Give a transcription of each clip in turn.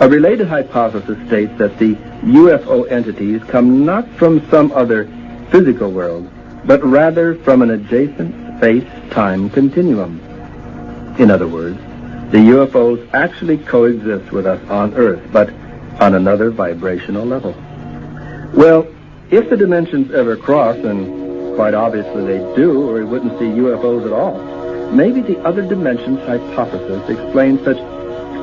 A related hypothesis states that the UFO entities come not from some other physical world, but rather from an adjacent space-time continuum. In other words, the UFOs actually coexist with us on Earth, but on another vibrational level. Well, if the dimensions ever cross, and quite obviously they do, or we wouldn't see UFOs at all, maybe the other dimensions hypothesis explains such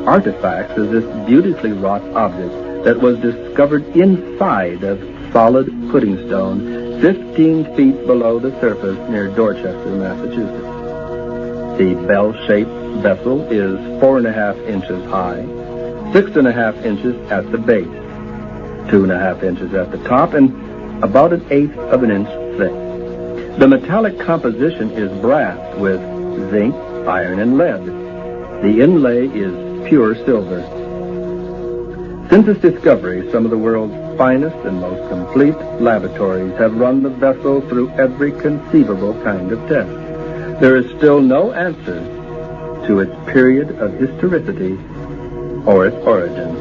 artifacts as this beautifully wrought object that was discovered inside of solid pudding stone 15 feet below the surface near Dorchester, Massachusetts. The bell-shaped vessel is 4.5 inches high, 6.5 inches at the base, 2.5 inches at the top, and about 1/8 of an inch thick. The metallic composition is brass with zinc, iron, and lead. The inlay is pure silver. Since its discovery, some of the world's finest and most complete laboratories have run the vessel through every conceivable kind of test. There is still no answer to its period of historicity or its origin.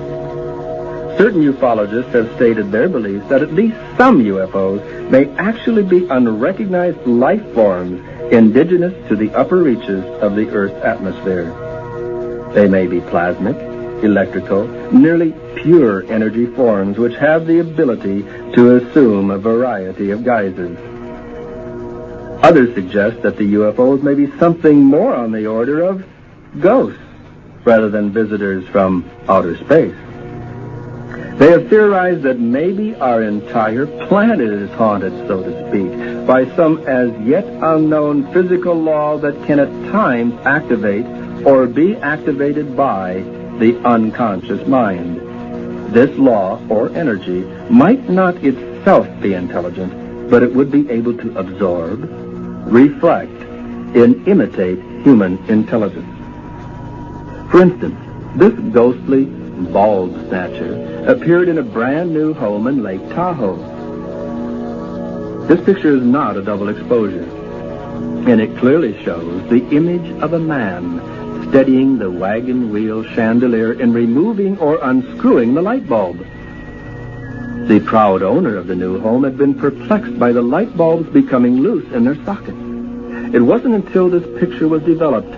Certain ufologists have stated their beliefs that at least some UFOs may actually be unrecognized life forms indigenous to the upper reaches of the Earth's atmosphere. They may be plasmic, electrical, nearly pure energy forms which have the ability to assume a variety of guises. Others suggest that the UFOs may be something more on the order of ghosts rather than visitors from outer space. They have theorized that maybe our entire planet is haunted, so to speak, by some as yet unknown physical law that can at times activate or be activated by the unconscious mind. This law, or energy, might not itself be intelligent, but it would be able to absorb, reflect, and imitate human intelligence. For instance, this ghostly bald snatcher appeared in a brand new home in Lake Tahoe. This picture is not a double exposure, and it clearly shows the image of a man steadying the wagon wheel chandelier and removing or unscrewing the light bulb. The proud owner of the new home had been perplexed by the light bulbs becoming loose in their sockets. It wasn't until this picture was developed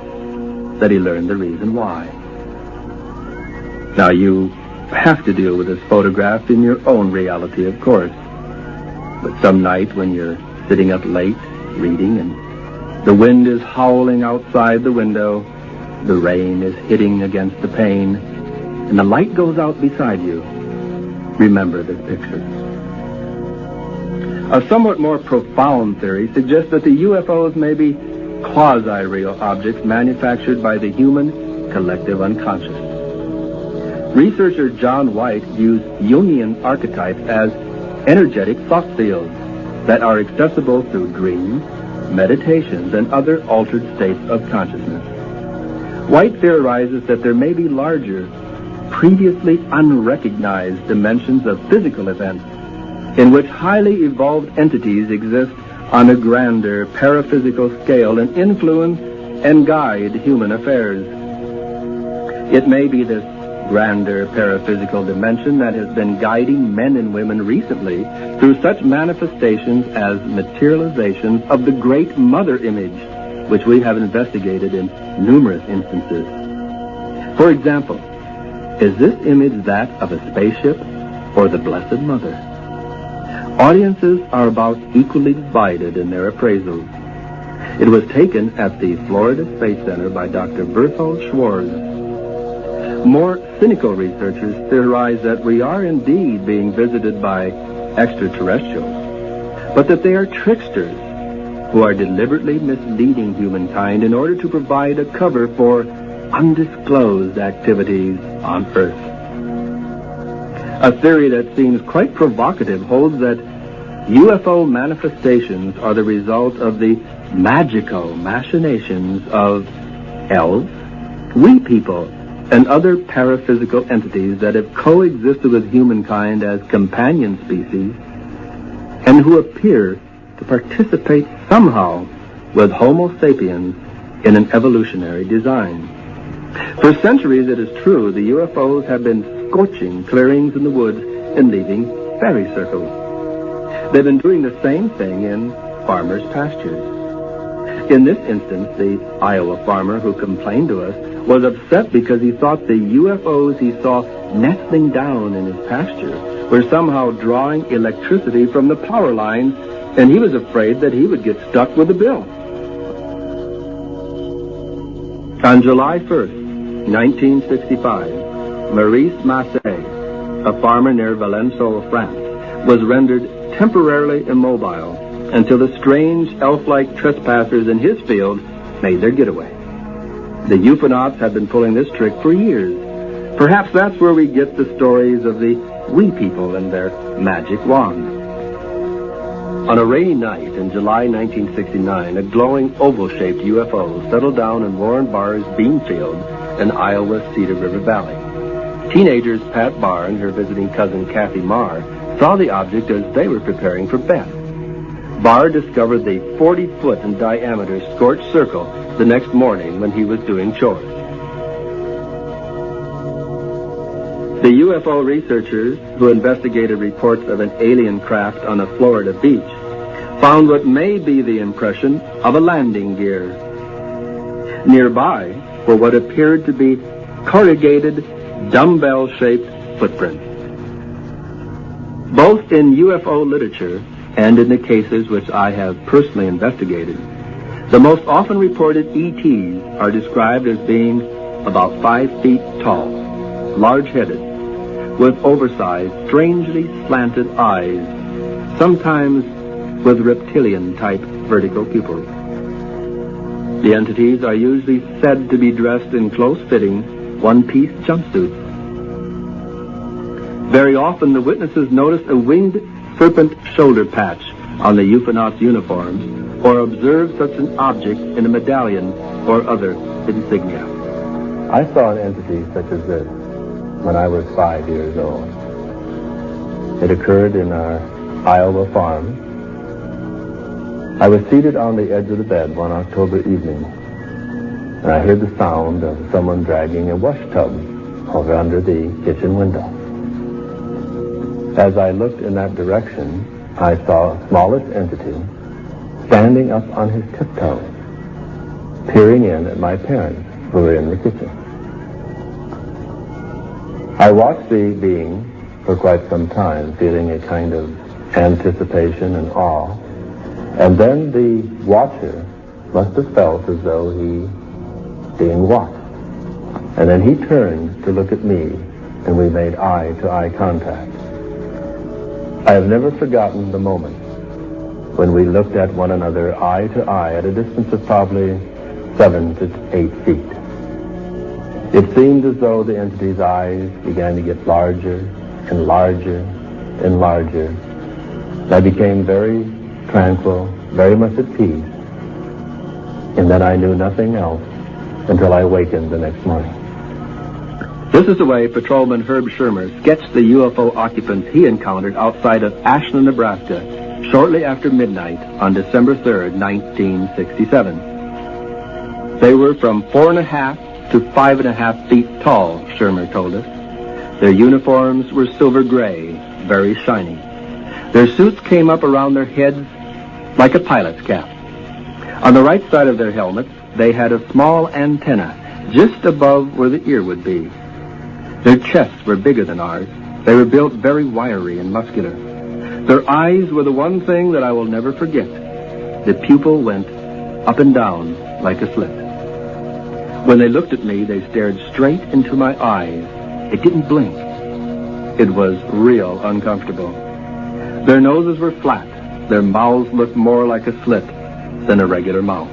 that he learned the reason why. Now, you have to deal with this photograph in your own reality, of course. But some night when you're sitting up late reading and the wind is howling outside the window, the rain is hitting against the pane, and the light goes out beside you, remember this picture. A somewhat more profound theory suggests that the UFOs may be quasi-real objects manufactured by the human collective unconscious. Researcher John White views Jungian archetypes as energetic thought fields that are accessible through dreams, meditations, and other altered states of consciousness. White theorizes that there may be larger, previously unrecognized dimensions of physical events in which highly evolved entities exist on a grander paraphysical scale and influence and guide human affairs. It may be this grander paraphysical dimension that has been guiding men and women recently through such manifestations as materializations of the Great Mother image, which we have investigated in numerous instances. For example, is this image that of a spaceship or the Blessed Mother? Audiences are about equally divided in their appraisals. It was taken at the Florida Space Center by Dr. Berthold Schwarz. More cynical researchers theorize that we are indeed being visited by extraterrestrials, but that they are tricksters who are deliberately misleading humankind in order to provide a cover for undisclosed activities on Earth. A theory that seems quite provocative holds that UFO manifestations are the result of the magical machinations of elves, wee people, and other paraphysical entities that have coexisted with humankind as companion species and who appear to participate somehow with Homo sapiens in an evolutionary design. For centuries, it is true, the UFOs have been scorching clearings in the woods and leaving fairy circles. They've been doing the same thing in farmers' pastures. In this instance, the Iowa farmer who complained to us was upset because he thought the UFOs he saw nestling down in his pasture were somehow drawing electricity from the power lines, and he was afraid that he would get stuck with the bill. On July 1st, 1965, Maurice Massé, a farmer near Valençon, France, was rendered temporarily immobile until the strange elf-like trespassers in his field made their getaway. The euphonauts had been pulling this trick for years. Perhaps that's where we get the stories of the wee people and their magic wand. On a rainy night in July 1969, a glowing oval-shaped UFO settled down in Warren Barr's bean field in Iowa's Cedar River Valley. Teenagers Pat Barr and her visiting cousin Kathy Marr saw the object as they were preparing for bed. Barr discovered the 40-foot in diameter scorched circle the next morning when he was doing chores. The UFO researchers who investigated reports of an alien craft on a Florida beach found what may be the impression of a landing gear. Nearby were what appeared to be corrugated, dumbbell-shaped footprints. Both in UFO literature and in the cases which I have personally investigated, the most often reported ETs are described as being about 5 feet tall, large-headed, with oversized, strangely slanted eyes, sometimes with reptilian-type vertical pupils. The entities are usually said to be dressed in close-fitting, one-piece jumpsuits. Very often the witnesses notice a winged serpent shoulder patch on the euphonauts' uniforms, or observe such an object in a medallion or other insignia. I saw an entity such as this when I was 5 years old. It occurred in our Iowa farm. I was seated on the edge of the bed one October evening, and I heard the sound of someone dragging a wash tub over under the kitchen window. As I looked in that direction, I saw a smallish entity standing up on his tiptoes, peering in at my parents who were in the kitchen. I watched the being for quite some time, feeling a kind of anticipation and awe, and then the watcher must have felt as though he being watched. And then he turned to look at me, and we made eye-to-eye contact. I have never forgotten the moment when we looked at one another eye to eye at a distance of probably 7 to 8 feet. It seemed as though the entity's eyes began to get larger and larger and larger. And I became very tranquil, very much at peace, and then I knew nothing else until I awakened the next morning. This is the way Patrolman Herb Shermer sketched the UFO occupants he encountered outside of Ashland, Nebraska, shortly after midnight on December 3rd, 1967. They were from 4.5 to 5.5 feet tall, Shermer told us. Their uniforms were silver gray, very shiny. Their suits came up around their heads like a pilot's cap. On the right side of their helmets, they had a small antenna just above where the ear would be. Their chests were bigger than ours. They were built very wiry and muscular. Their eyes were the one thing that I will never forget. The pupil went up and down like a slit. When they looked at me, they stared straight into my eyes. It didn't blink. It was real uncomfortable. Their noses were flat. Their mouths looked more like a slit than a regular mouth.